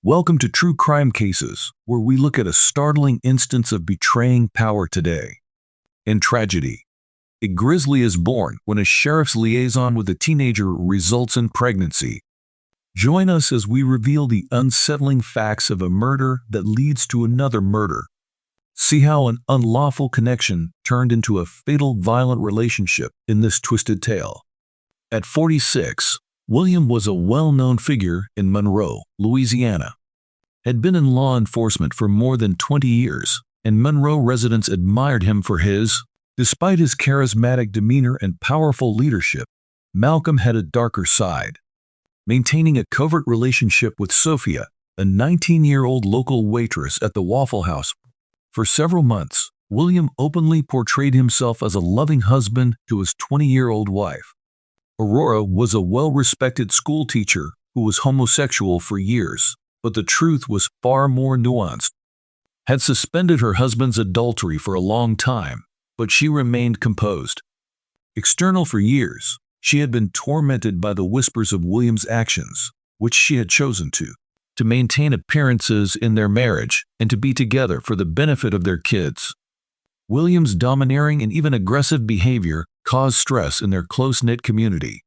Welcome to True Crime Cases, where we look at a startling instance of betraying power today. In tragedy, a grizzly is born when a sheriff's liaison with a teenager results in pregnancy. Join us as we reveal the unsettling facts of a murder that leads to another murder. See how an unlawful connection turned into a fatal violent relationship in this twisted tale. At 46, William was a well-known figure in Monroe, Louisiana. Had been in law enforcement for more than 20 years, and Monroe residents admired him for his. Despite his charismatic demeanor and powerful leadership, Malcolm had a darker side. Maintaining a covert relationship with Sophia, a 19-year-old local waitress at the Waffle House. For several months, William openly portrayed himself as a loving husband to his 20-year-old wife. Aurora was a well-respected school teacher who was homosexual for years, but the truth was far more nuanced. Had suspended her husband's adultery for a long time, but she remained composed. External for years, she had been tormented by the whispers of William's actions, which she had chosen to maintain appearances in their marriage and to be together for the benefit of their kids. William's domineering and even aggressive behavior caused stress in their close-knit community.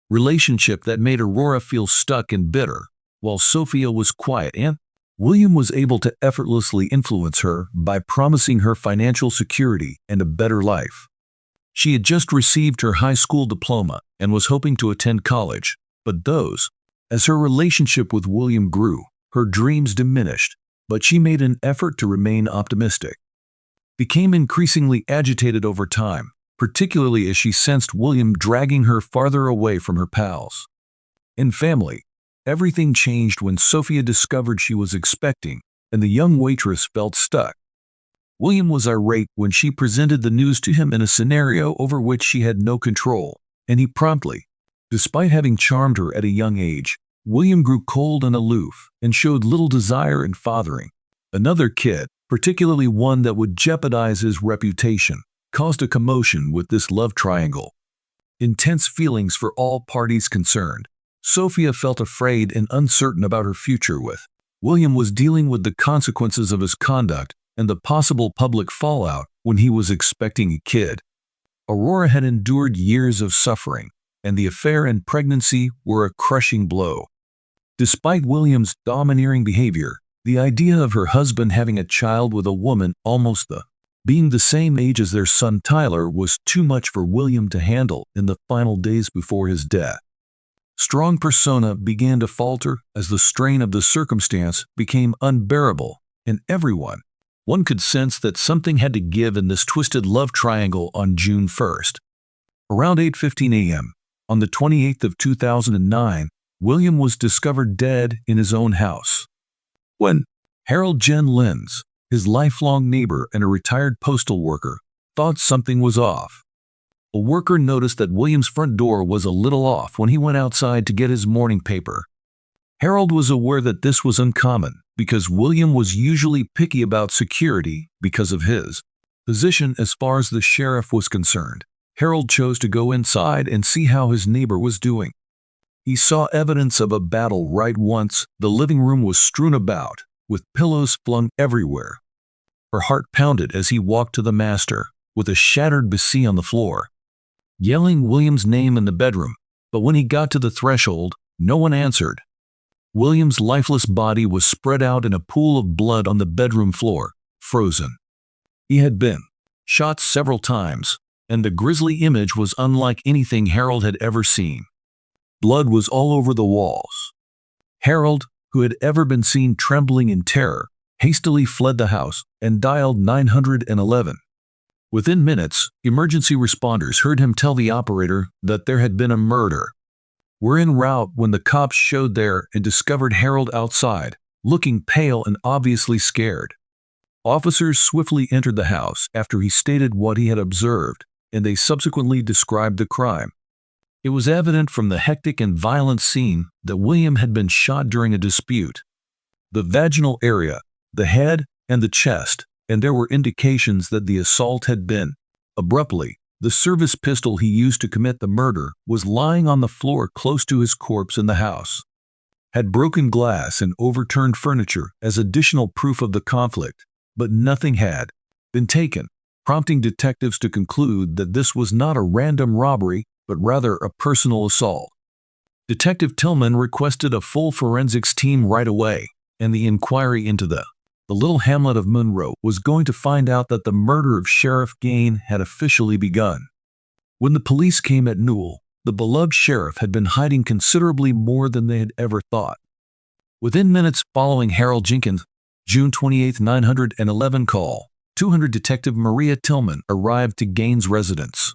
Relationship that made Aurora feel stuck and bitter, while Sophia was quiet and William was able to effortlessly influence her by promising her financial security and a better life. She had just received her high school diploma and was hoping to attend college, but as her relationship with William grew, her dreams diminished, but she made an effort to remain optimistic. Became increasingly agitated over time, particularly as she sensed William dragging her farther away from her pals. In family, everything changed when Sophia discovered she was expecting, and the young waitress felt stuck. William was irate when she presented the news to him in a scenario over which she had no control, and he promptly. Despite having charmed her at a young age, William grew cold and aloof and showed little desire in fathering another kid, particularly one that would jeopardize his reputation, caused a commotion with this love triangle. Intense feelings for all parties concerned. Sophia felt afraid and uncertain about her future with William was dealing with the consequences of his conduct and the possible public fallout when he was expecting a kid. Aurora had endured years of suffering, and the affair and pregnancy were a crushing blow. Despite William's domineering behavior, the idea of her husband having a child with a woman being the same age as their son Tyler was too much for William to handle in the final days before his death. Strong persona began to falter as the strain of the circumstance became unbearable, and one could sense that something had to give in this twisted love triangle on June 1st. Around 8:15 a.m., on the 28th of 2009, William was discovered dead in his own house. When Harold Jen Lenz, his lifelong neighbor and a retired postal worker, thought something was off. A worker noticed that William's front door was a little off when he went outside to get his morning paper. Harold was aware that this was uncommon because William was usually picky about security because of his position as far as the sheriff was concerned. Harold chose to go inside and see how his neighbor was doing. He saw evidence of a battle right once the living room was strewn about, with pillows flung everywhere. Her heart pounded as he walked to the master, with a shattered bassy on the floor, yelling William's name in the bedroom, but when he got to the threshold, no one answered. William's lifeless body was spread out in a pool of blood on the bedroom floor, frozen. He had been shot several times, and the grisly image was unlike anything Harold had ever seen. Blood was all over the walls. Harold, who had ever been seen trembling in terror, hastily fled the house and dialed 911. Within minutes, emergency responders heard him tell the operator that there had been a murder. Were en route when the cops showed there and discovered Harold outside, looking pale and obviously scared. Officers swiftly entered the house after he stated what he had observed, and they subsequently described the crime. It was evident from the hectic and violent scene that William had been shot during a dispute. The vaginal area, the head, and the chest, and there were indications that the assault had been. Abruptly, the service pistol he used to commit the murder was lying on the floor close to his corpse in the house. had broken glass and overturned furniture as additional proof of the conflict, but nothing had been taken, prompting detectives to conclude that this was not a random robbery, but rather a personal assault. Detective Tillman requested a full forensics team right away, and the inquiry into the little hamlet of Monroe was going to find out that the murder of Sheriff Gain had officially begun. When the police came at Newell, the beloved sheriff had been hiding considerably more than they had ever thought. Within minutes following Harold Jenkins' June 28, 911 call, 200 Detective Maria Tillman arrived to Gaines' residence.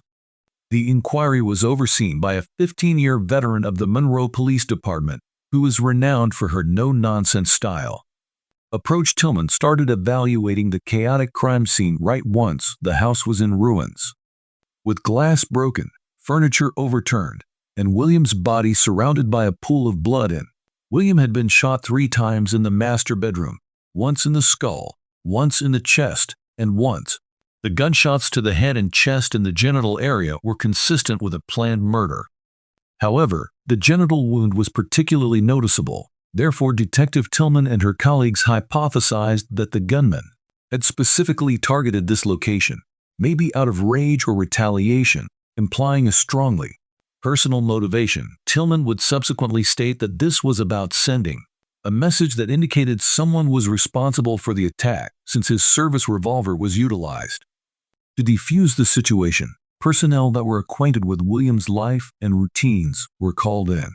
The inquiry was overseen by a 15-year veteran of the Monroe Police Department who was renowned for her no-nonsense style. Approach Tillman started evaluating the chaotic crime scene right once the house was in ruins. With glass broken, furniture overturned, and William's body surrounded by a pool of blood William had been shot 3 times in the master bedroom, once in the skull, once in the chest, and once. The gunshots to the head and chest and the genital area were consistent with a planned murder. However, the genital wound was particularly noticeable. Therefore, Detective Tillman and her colleagues hypothesized that the gunman had specifically targeted this location, maybe out of rage or retaliation, implying a strongly personal motivation. Tillman would subsequently state that this was about sending a message that indicated someone was responsible for the attack, since his service revolver was utilized. To defuse the situation, personnel that were acquainted with William's life and routines were called in.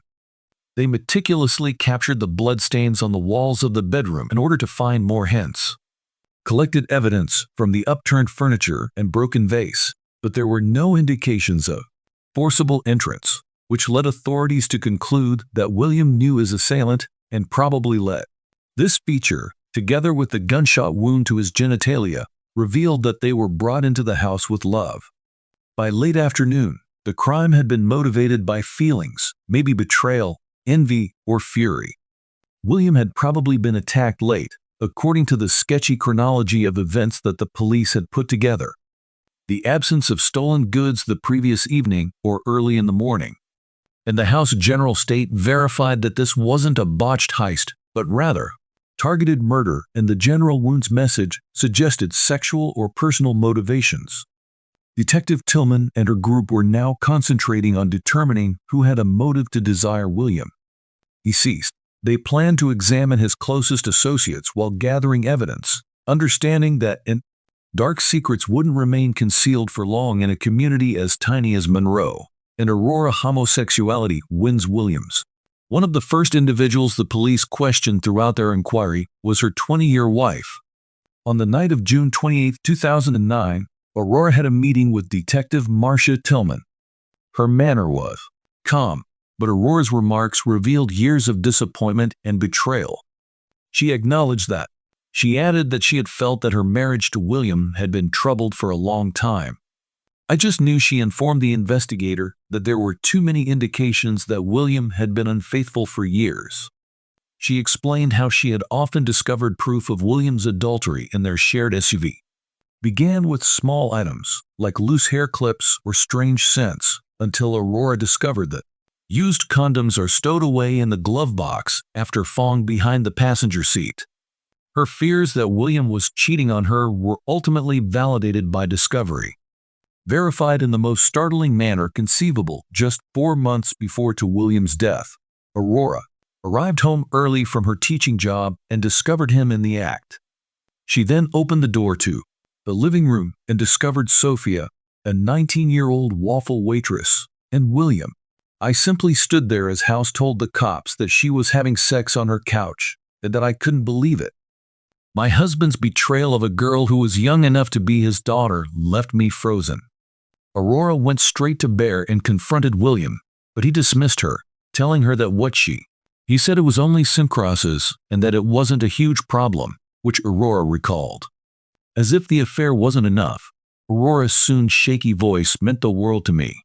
They meticulously captured the bloodstains on the walls of the bedroom in order to find more hints. Collected evidence from the upturned furniture and broken vase, but there were no indications of forcible entrance, which led authorities to conclude that William knew his assailant and probably let. This feature, together with the gunshot wound to his genitalia, revealed that they were brought into the house with love. By late afternoon, the crime had been motivated by feelings, maybe betrayal, envy, or fury. William had probably been attacked late, according to the sketchy chronology of events that the police had put together. The absence of stolen goods the previous evening or early in the morning, and the House General State verified that this wasn't a botched heist, but rather targeted murder, and the general wounds message suggested sexual or personal motivations. Detective Tillman and her group were now concentrating on determining who had a motive to desire William deceased. They planned to examine his closest associates while gathering evidence, understanding that dark secrets wouldn't remain concealed for long in a community as tiny as Monroe. And Aurora homosexuality wins Williams. One of the first individuals the police questioned throughout their inquiry was her 20-year wife. On the night of June 28, 2009, Aurora had a meeting with Detective Marcia Tillman. Her manner was calm, but Aurora's remarks revealed years of disappointment and betrayal. She acknowledged that. She added that she had felt that her marriage to William had been troubled for a long time. I just knew, she informed the investigator, that there were too many indications that William had been unfaithful for years. She explained how she had often discovered proof of William's adultery in their shared SUV. Began with small items, like loose hair clips or strange scents, until Aurora discovered that used condoms are stowed away in the glove box after falling behind the passenger seat. Her fears that William was cheating on her were ultimately validated by discovery. Verified in the most startling manner conceivable just 4 months before to William's death, Aurora arrived home early from her teaching job and discovered him in the act. She then opened the door to the living room and discovered Sophia, a 19-year-old waffle waitress, and William. I simply stood there as House told the cops that she was having sex on her couch, and that I couldn't believe it. My husband's betrayal of a girl who was young enough to be his daughter left me frozen. Aurora went straight to Bear and confronted William, but he dismissed her, telling her that he said it was only syncrosses and that it wasn't a huge problem, which Aurora recalled. As if the affair wasn't enough, Aurora's soon shaky voice meant the world to me.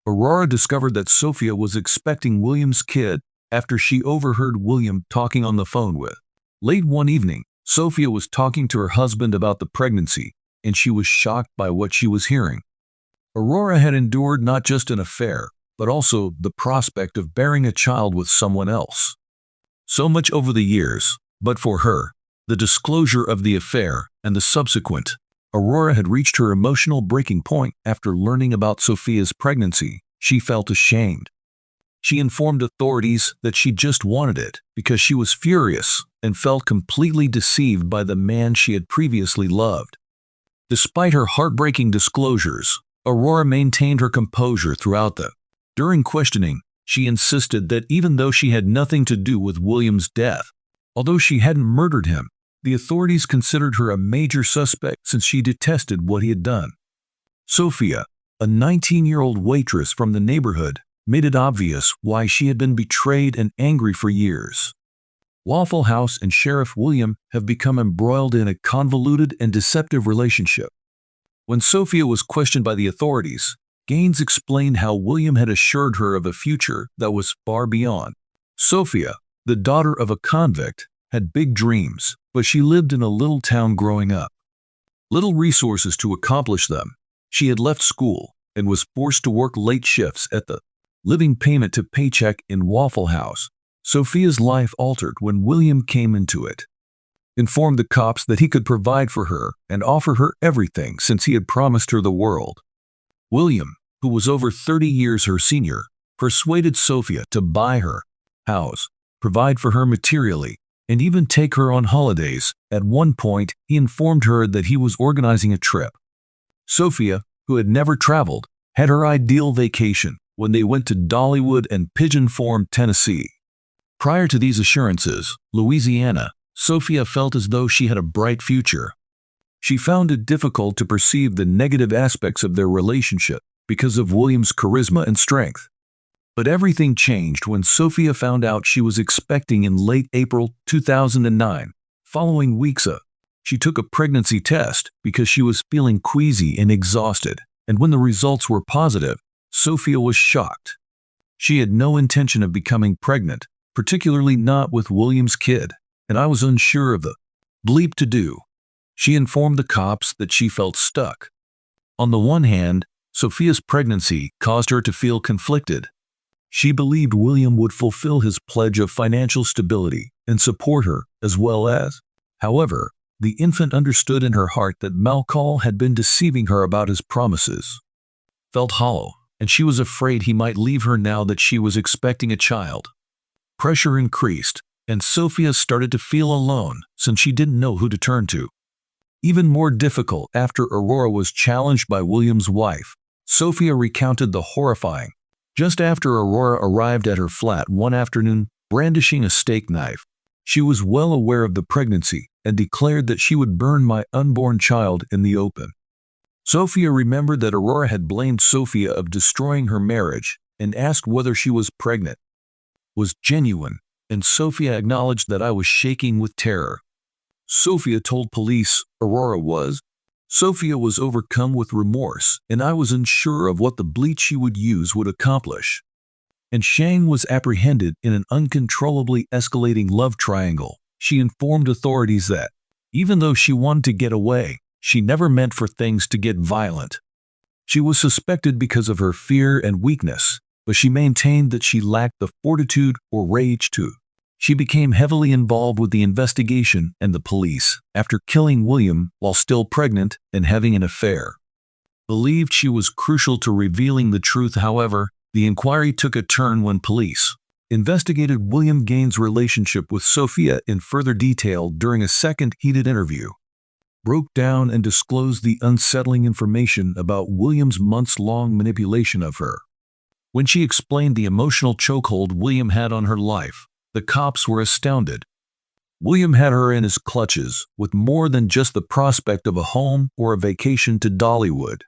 Aurora discovered that Sophia was expecting William's kid after she overheard William talking on the phone with. Late one evening, Sophia was talking to her husband about the pregnancy, and she was shocked by what she was hearing. Aurora had endured not just an affair, but also the prospect of bearing a child with someone else. So much over the years, but for her, the disclosure of the affair and the subsequent, Aurora had reached her emotional breaking point after learning about Sophia's pregnancy. She felt ashamed. She informed authorities that she just wanted it because she was furious and felt completely deceived by the man she had previously loved. Despite her heartbreaking disclosures, Aurora maintained her composure throughout them. During questioning, she insisted that even though she had nothing to do with William's death, although she hadn't murdered him, the authorities considered her a major suspect since she detested what he had done. Sophia, a 19-year-old waitress from the neighborhood, made it obvious why she had been betrayed and angry for years. Waffle House and Sheriff William have become embroiled in a convoluted and deceptive relationship. When Sophia was questioned by the authorities, Gaines explained how William had assured her of a future that was far beyond. Sophia, the daughter of a convict, had big dreams, but she lived in a little town growing up. Little resources to accomplish them. She had left school and was forced to work late shifts at the living payment to paycheck in Waffle House. Sophia's life altered when William came into it. Informed the cops that he could provide for her and offer her everything since he had promised her the world. William, who was over 30 years her senior, persuaded Sophia to buy her house, provide for her materially, and even take her on holidays. At one point, he informed her that he was organizing a trip. Sophia, who had never traveled, had her ideal vacation when they went to Dollywood and Pigeon Forge, Tennessee. Prior to these assurances, Louisiana, Sophia felt as though she had a bright future. She found it difficult to perceive the negative aspects of their relationship because of William's charisma and strength. But everything changed when Sophia found out she was expecting in late April 2009. Following weeks, she took a pregnancy test because she was feeling queasy and exhausted, and when the results were positive, Sophia was shocked. She had no intention of becoming pregnant, particularly not with William's kid, and I was unsure of the bleep to do. She informed the cops that she felt stuck. On the one hand, Sophia's pregnancy caused her to feel conflicted. She believed William would fulfill his pledge of financial stability and support her as well as. However, the infant understood in her heart that Malcolm had been deceiving her about his promises. Felt hollow, and she was afraid he might leave her now that she was expecting a child. Pressure increased, and Sophia started to feel alone since she didn't know who to turn to. Even more difficult after Aurora was challenged by William's wife, Sophia recounted the horrifying. Just after Aurora arrived at her flat one afternoon, brandishing a steak knife, she was well aware of the pregnancy and declared that she would burn my unborn child in the open. Sophia remembered that Aurora had blamed Sophia of destroying her marriage and asked whether she was pregnant. Was genuine, and Sophia acknowledged that I was shaking with terror. Sophia told police Aurora was. Sophia was overcome with remorse, and I was unsure of what the bleach she would use would accomplish. And Shang was apprehended in an uncontrollably escalating love triangle. She informed authorities that, even though she wanted to get away, she never meant for things to get violent. She was suspected because of her fear and weakness, but she maintained that she lacked the fortitude or rage to. She became heavily involved with the investigation and the police after killing William while still pregnant and having an affair. Believed she was crucial to revealing the truth, however, the inquiry took a turn when police investigated William Gaines' relationship with Sophia in further detail during a second heated interview. Broke down and disclosed the unsettling information about William's months-long manipulation of her. When she explained the emotional chokehold William had on her life, the cops were astounded. William had her in his clutches with more than just the prospect of a home or a vacation to Dollywood.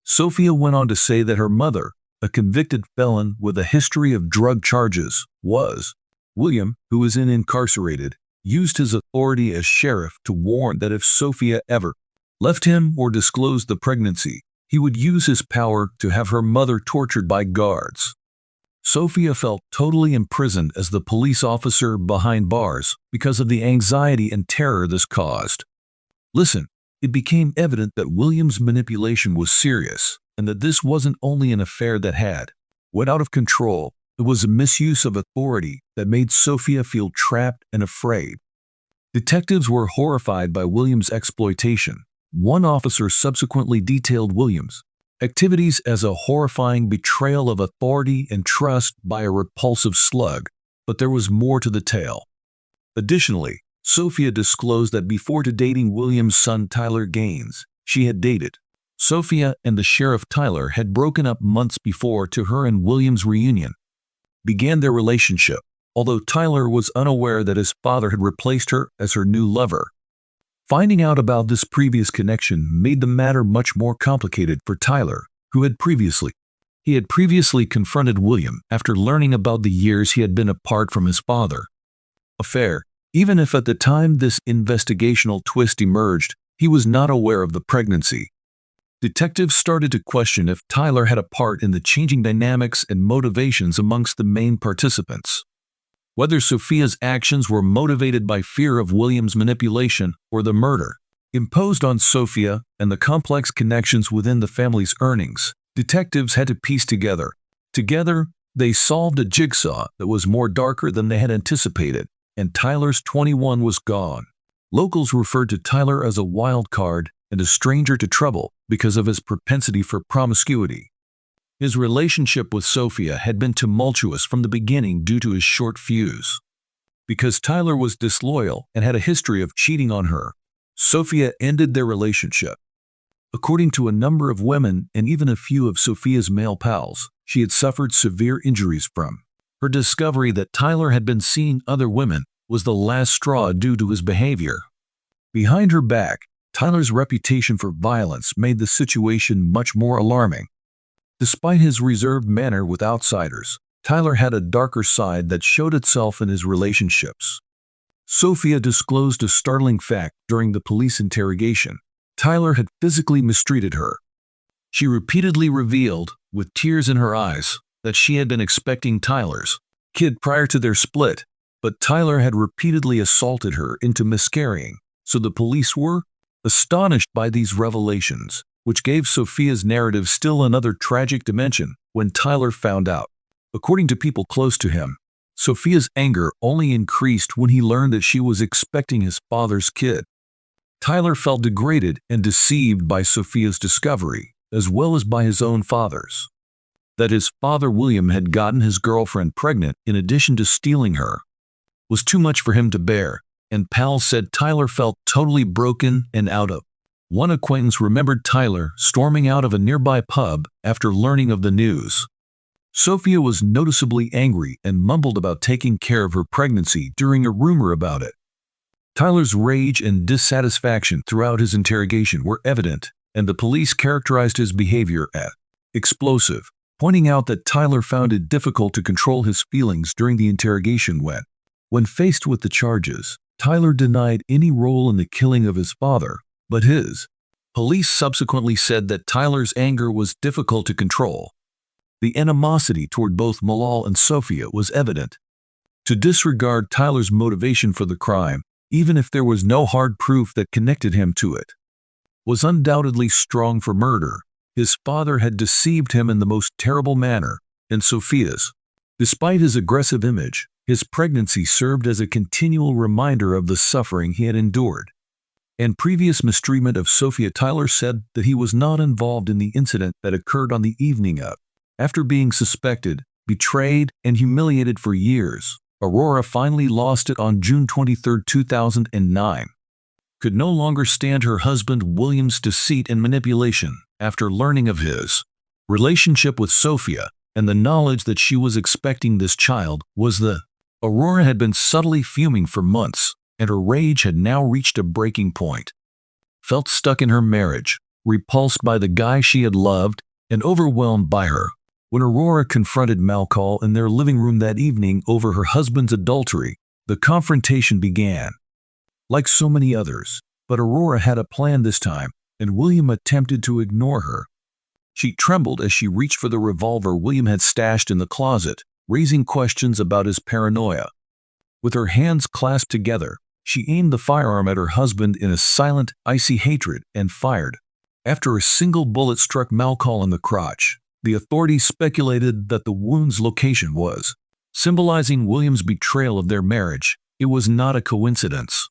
Sophia went on to say that her mother, a convicted felon with a history of drug charges, was. William, who was incarcerated, used his authority as sheriff to warn that if Sophia ever left him or disclosed the pregnancy, he would use his power to have her mother tortured by guards. Sophia felt totally imprisoned as the police officer behind bars because of the anxiety and terror this caused. Listen, it became evident that William's manipulation was serious and that this wasn't only an affair that had went out of control, It was a misuse of authority that made Sophia feel trapped and afraid. Detectives were horrified by Williams' exploitation. One officer subsequently detailed Williams' activities as a horrifying betrayal of authority and trust by a repulsive slug, but there was more to the tale. Additionally, Sophia disclosed that before dating Williams' son Tyler Gaines, she had dated. Sophia and the sheriff Tyler had broken up months before to her and Williams' reunion began their relationship, although Tyler was unaware that his father had replaced her as her new lover. Finding out about this previous connection made the matter much more complicated for Tyler, who had previously confronted William after learning about the years he had been apart from his father. Affair. Even if at the time this investigational twist emerged, he was not aware of the pregnancy. Detectives started to question if Tyler had a part in the changing dynamics and motivations amongst the main participants. Whether Sophia's actions were motivated by fear of William's manipulation or the murder imposed on Sophia and the complex connections within the family's earnings, detectives had to piece together. Together, they solved a jigsaw that was more darker than they had anticipated, and Tyler's 21 was gone. Locals referred to Tyler as a wild card and a stranger to trouble because of his propensity for promiscuity. His relationship with Sophia had been tumultuous from the beginning due to his short fuse. Because Tyler was disloyal and had a history of cheating on her, Sophia ended their relationship. According to a number of women and even a few of Sophia's male pals, she had suffered severe injuries from her discovery that Tyler had been seeing other women was the last straw due to his behavior. Behind her back, Tyler's reputation for violence made the situation much more alarming. Despite his reserved manner with outsiders, Tyler had a darker side that showed itself in his relationships. Sophia disclosed a startling fact during the police interrogation. Tyler had physically mistreated her. She repeatedly revealed, with tears in her eyes, that she had been expecting Tyler's kid prior to their split, but Tyler had repeatedly assaulted her into miscarrying, so the police were astonished by these revelations, which gave Sophia's narrative still another tragic dimension when Tyler found out. According to people close to him, Sophia's anger only increased when he learned that she was expecting his father's kid. Tyler felt degraded and deceived by Sophia's discovery, as well as by his own father's. That his father William had gotten his girlfriend pregnant in addition to stealing her was too much for him to bear, and pals said Tyler felt totally broken and out of. One acquaintance remembered Tyler storming out of a nearby pub after learning of the news. Sophia was noticeably angry and mumbled about taking care of her pregnancy during a rumor about it. Tyler's rage and dissatisfaction throughout his interrogation were evident, and the police characterized his behavior as explosive, pointing out that Tyler found it difficult to control his feelings during the interrogation when faced with the charges, Tyler denied any role in the killing of his father, but his. Police subsequently said that Tyler's anger was difficult to control. The animosity toward both Malal and Sophia was evident. To disregard Tyler's motivation for the crime, even if there was no hard proof that connected him to it, was undoubtedly strong for murder. His father had deceived him in the most terrible manner, and Sophia's. Despite his aggressive image, his pregnancy served as a continual reminder of the suffering he had endured. And previous mistreatment of Sophia. Tyler said that he was not involved in the incident that occurred on the evening of. After being suspected, betrayed, and humiliated for years, Aurora finally lost it on June 23, 2009. Could no longer stand her husband William's deceit and manipulation after learning of his relationship with Sophia and the knowledge that she was expecting this child was the. Aurora had been subtly fuming for months, and her rage had now reached a breaking point. Felt stuck in her marriage, repulsed by the guy she had loved, and overwhelmed by her. When Aurora confronted Malcolm in their living room that evening over her husband's adultery, the confrontation began. Like so many others, but Aurora had a plan this time, and William attempted to ignore her. She trembled as she reached for the revolver William had stashed in the closet, raising questions about his paranoia. With her hands clasped together, she aimed the firearm at her husband in a silent, icy hatred and fired. After a single bullet struck Malcolm in the crotch, The authorities speculated that the wound's location was symbolizing William's betrayal of their marriage. It was not a coincidence.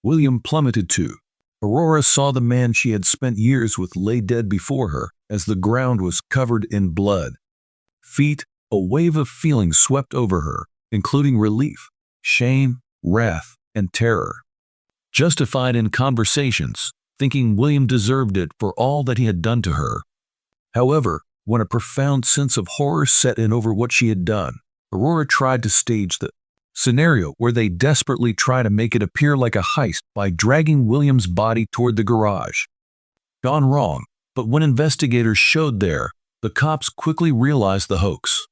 William plummeted too. Aurora saw the man she had spent years with lay dead before her as the ground was covered in blood. A wave of feelings swept over her, including relief, shame, wrath, and terror. Justified in conversations, thinking William deserved it for all that he had done to her. However, when a profound sense of horror set in over what she had done, Aurora tried to stage the scenario where they desperately try to make it appear like a heist by dragging William's body toward the garage. Gone wrong, but when investigators showed there, the cops quickly realized the hoax.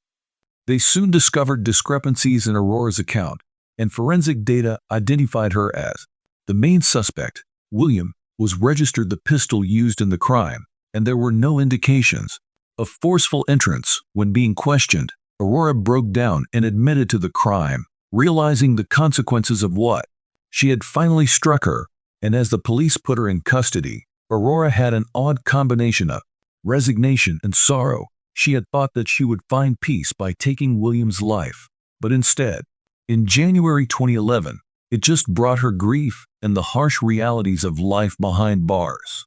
They soon discovered discrepancies in Aurora's account, and forensic data identified her as the main suspect. William was registered the pistol used in the crime, and there were no indications of forceful entrance. When being questioned, Aurora broke down and admitted to the crime, realizing the consequences of what she had finally struck her, and as the police put her in custody, Aurora had an odd combination of resignation and sorrow. She had thought that she would find peace by taking William's life, but instead, in January 2011, it just brought her grief and the harsh realities of life behind bars.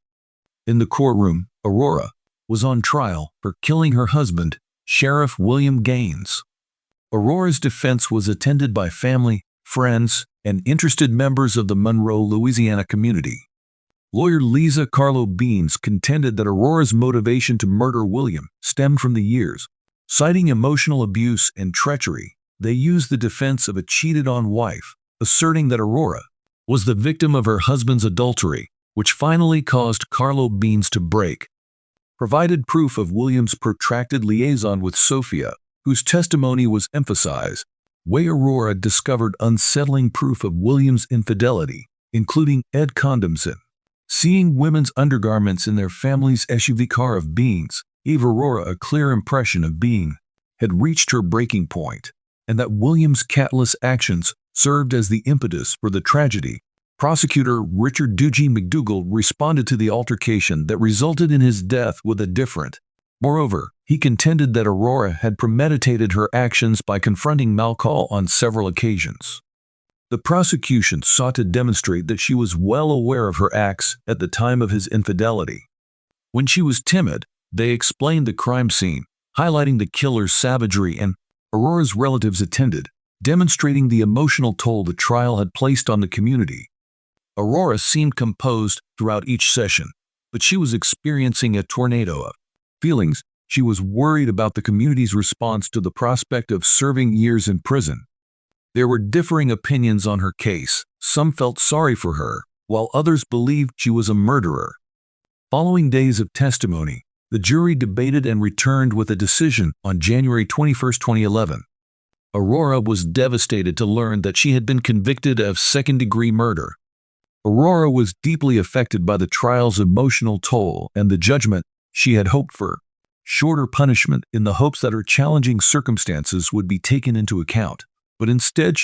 In the courtroom, Aurora was on trial for killing her husband, Sheriff William Gaines. Aurora's defense was attended by family, friends, and interested members of the Monroe, Louisiana community. Lawyer Lisa Carlo Beans contended that Aurora's motivation to murder William stemmed from the years. Citing emotional abuse and treachery, they used the defense of a cheated-on wife, asserting that Aurora was the victim of her husband's adultery, which finally caused Carlo Beans to break. Provided proof of William's protracted liaison with Sophia, whose testimony was emphasized. Aurora discovered unsettling proof of William's infidelity, including condoms and seeing women's undergarments in their family's SUV car of Beans, gave Aurora a clear impression of being had reached her breaking point, and that William's catless actions served as the impetus for the tragedy. Prosecutor Richard Doogie McDougall responded to the altercation that resulted in his death with a different. Moreover, he contended that Aurora had premeditated her actions by confronting Malcolm on several occasions. The prosecution sought to demonstrate that she was well aware of her acts at the time of his infidelity. When she was timid, they explained the crime scene, highlighting the killer's savagery, and Aurora's relatives attended, demonstrating the emotional toll the trial had placed on the community. Aurora seemed composed throughout each session, but she was experiencing a tornado of feelings. She was worried about the community's response to the prospect of serving years in prison. There were differing opinions on her case. Some felt sorry for her, while others believed she was a murderer. Following days of testimony, the jury debated and returned with a decision on January 21, 2011. Aurora was devastated to learn that she had been convicted of second-degree murder. Aurora was deeply affected by the trial's emotional toll and the judgment. She had hoped for shorter punishment in the hopes that her challenging circumstances would be taken into account, but instead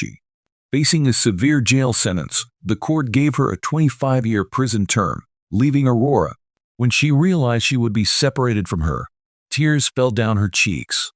facing a severe jail sentence. The court gave her a 25-year prison term, leaving Aurora. When she realized she would be separated from her, tears fell down her cheeks.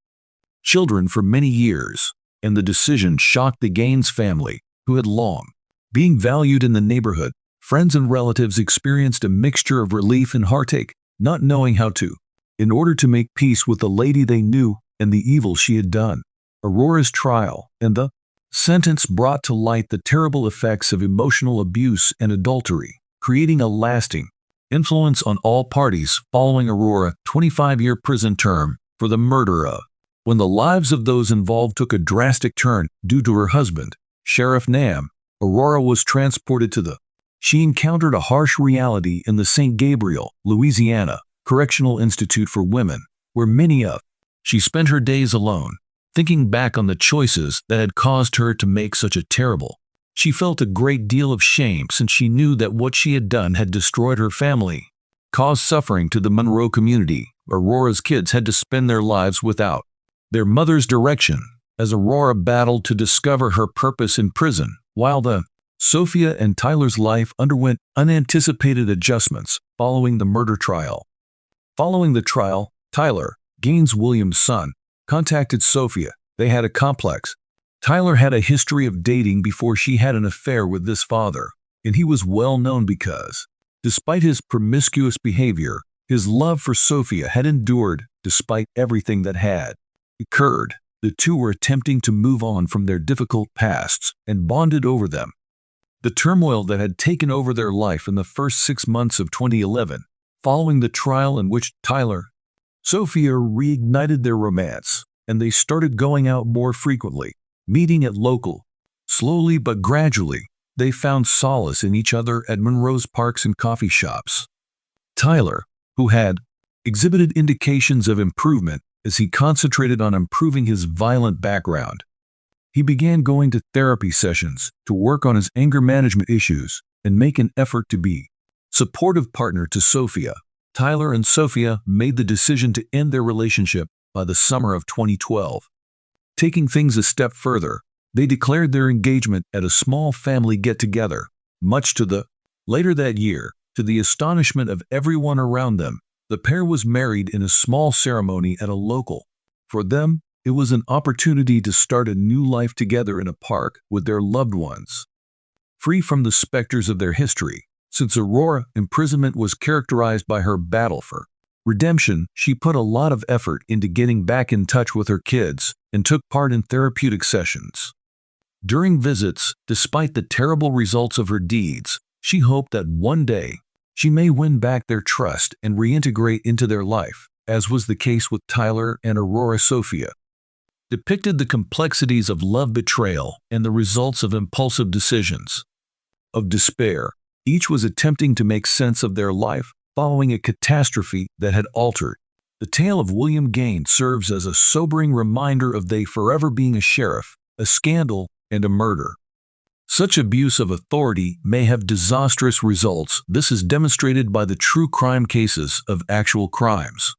Children for many years, and the decision shocked the Gaines family, who had long been valued in the neighborhood. Friends and relatives experienced a mixture of relief and heartache, not knowing how to, in order to make peace with the lady they knew and the evil she had done. Aurora's trial and the sentence brought to light the terrible effects of emotional abuse and adultery, creating a lasting influence on all parties. Following Aurora's 25-year prison term for the murder of, when the lives of those involved took a drastic turn due to her husband, Sheriff Nam, Aurora was transported to she encountered a harsh reality in the St. Gabriel, Louisiana, Correctional Institute for Women, where she spent her days alone, thinking back on the choices that had caused her to make such a terrible. She felt a great deal of shame since she knew that what she had done had destroyed her family, caused suffering to the Monroe community. Aurora's kids had to spend their lives without their mother's direction, as Aurora battled to discover her purpose in prison, while Sophia and Tyler's life underwent unanticipated adjustments following the murder trial. Following the trial, Tyler, Gaines Williams' son, contacted Sophia. They had a complex. Tyler had a history of dating before she had an affair with this father, and he was well known because, despite his promiscuous behavior, his love for Sophia had endured despite everything that had occurred. The two were attempting to move on from their difficult pasts and bonded over them. The turmoil that had taken over their life in the first 6 months of 2011, following the trial in which Tyler, Sophia reignited their romance, and they started going out more frequently, meeting at local. Slowly but gradually, they found solace in each other at Monroe's parks and coffee shops. Tyler, who had exhibited indications of improvement as he concentrated on improving his violent background, he began going to therapy sessions to work on his anger management issues and make an effort to be supportive partner to Sophia. Tyler and Sophia made the decision to end their relationship by the summer of 2012. Taking things a step further, they declared their engagement at a small family get-together, much to the later that year, to the astonishment of everyone around them. The pair was married in a small ceremony at a local. For them, it was an opportunity to start a new life together in a park with their loved ones. Free from the specters of their history, since Aurora's imprisonment was characterized by her battle for redemption, she put a lot of effort into getting back in touch with her kids and took part in therapeutic sessions. During visits, despite the terrible results of her deeds, she hoped that one day she may win back their trust and reintegrate into their life, as was the case with Tyler and Aurora. Sophia depicted the complexities of love betrayal and the results of impulsive decisions. Of despair, each was attempting to make sense of their life following a catastrophe that had altered. The tale of William Gaines serves as a sobering reminder of they forever being a sheriff, a scandal, and a murder. Such abuse of authority may have disastrous results. This is demonstrated by the true crime cases of actual crimes.